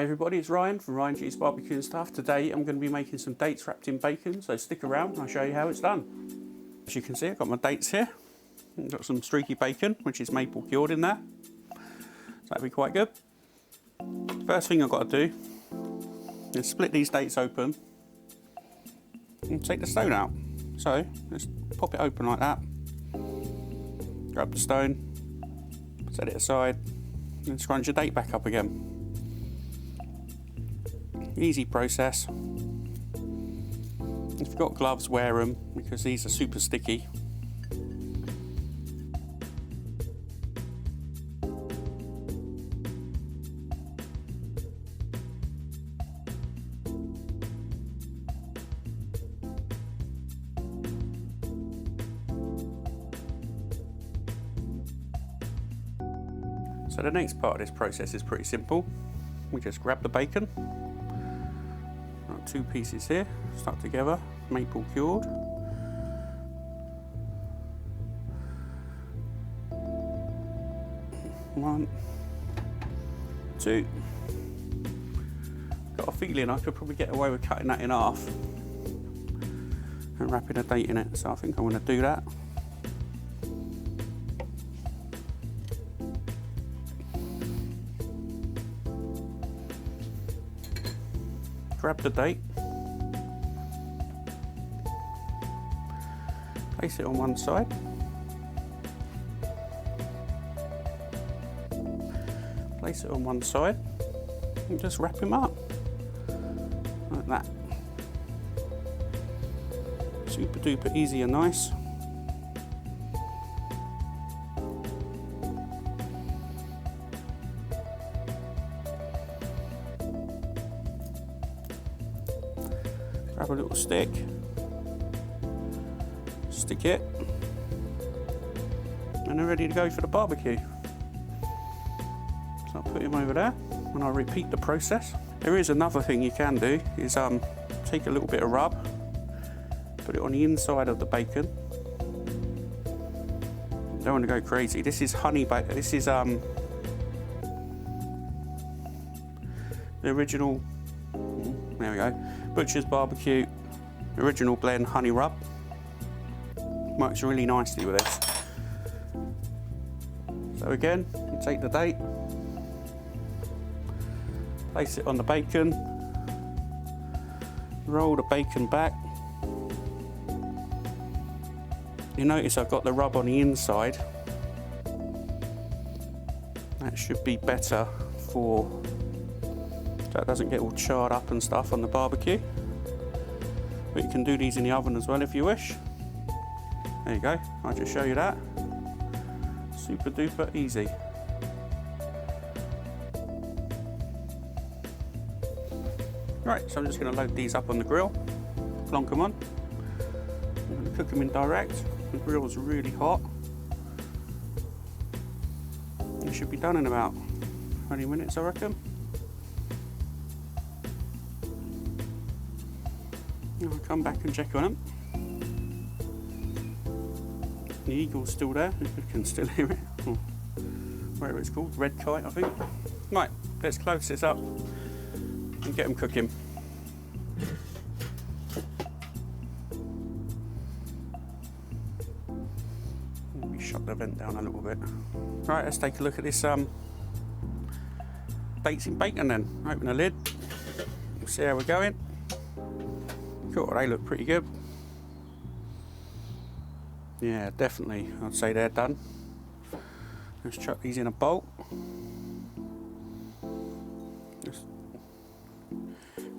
Hi everybody, it's Ryan from Ryan G's Barbecue and Stuff. Today I'm going to be making some dates wrapped in bacon, so stick around and I'll show you how it's done. As you can see, I've got my dates here. I've got some streaky bacon, which is maple cured in there. So that'll be quite good. First thing I've got to do is split these dates open and take the stone out. So just pop it open like that. Grab the stone, set it aside, and scrunch your date back up again. Easy process. If you've got gloves, wear them because these are super sticky. So the next part of this process is pretty simple. We just grab the bacon. Got two pieces here, stuck together, maple cured. One, two. Got a feeling I could probably get away with cutting that in half and wrapping a date in it, so I think I'm going to do that. Grab the date, place it on one side, place it on one side, and just wrap him up like that. Super duper easy and nice. Grab a little stick, stick it, and they're ready to go for the barbecue. So I'll put him over there and I'll repeat the process. There is another thing you can do, is take a little bit of rub, put it on the inside of the bacon. Don't want to go crazy. This is honey bacon. This is the original, there we go, Butcher's BBQ Original Blend Honey Rub. Works really nicely with this. So again, you take the date, place it on the bacon, roll the bacon back. You notice I've got the rub on the inside. That should be better for so it doesn't get all charred up and stuff on the barbecue. But you can do these in the oven as well if you wish. There you go, I'll just show you that. Super duper easy. Right, so I'm just going to load these up on the grill, plonk them on. I'm going to cook them indirect. The grill is really hot. It should be done in about 20 minutes, I reckon. I'll come back and check on them. The eagle's still there, you can still hear it. Or whatever it's called, red kite I think. Right, let's close this up and get them cooking. Let me shut the vent down a little bit. Right, let's take a look at this dates in bacon then. Open the lid, we'll see how we're going. Cool, they look pretty good. Yeah, definitely, I'd say they're done. Let's chuck these in a bowl. Just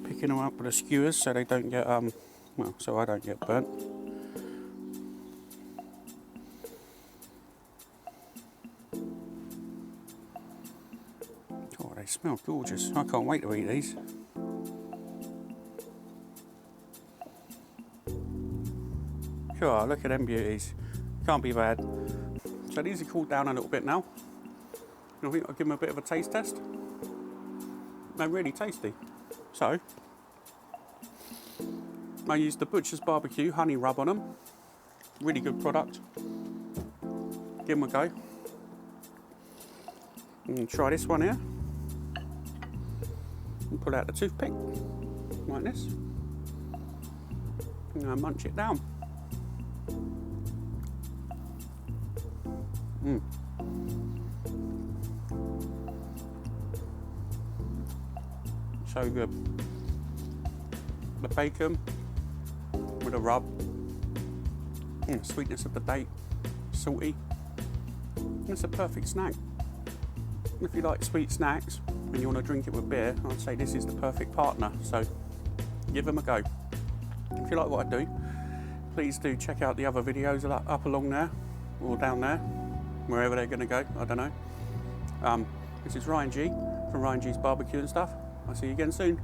picking them up with the skewers so they don't get, well, so I don't get burnt. Oh, they smell gorgeous. I can't wait to eat these. Oh, look at them beauties. Can't be bad. So these are cooled down a little bit now. I think I'll give them a bit of a taste test. They're really tasty. So, I used the Butcher's BBQ Honey Rub on them. Really good product. Give them a go. And try this one here. pull out the toothpick, like this, and I munch it down. So good. The bacon with a rub, and the sweetness of the date, salty. It's a perfect snack. If you like sweet snacks and you want to drink it with beer, I'd say this is the perfect partner. So give them a go. If you like what I do, please do check out the other videos up along there or down there, wherever they're going to go. I don't know. This is Ryan G from Ryan G's Barbecue and Stuff. I'll see you again soon.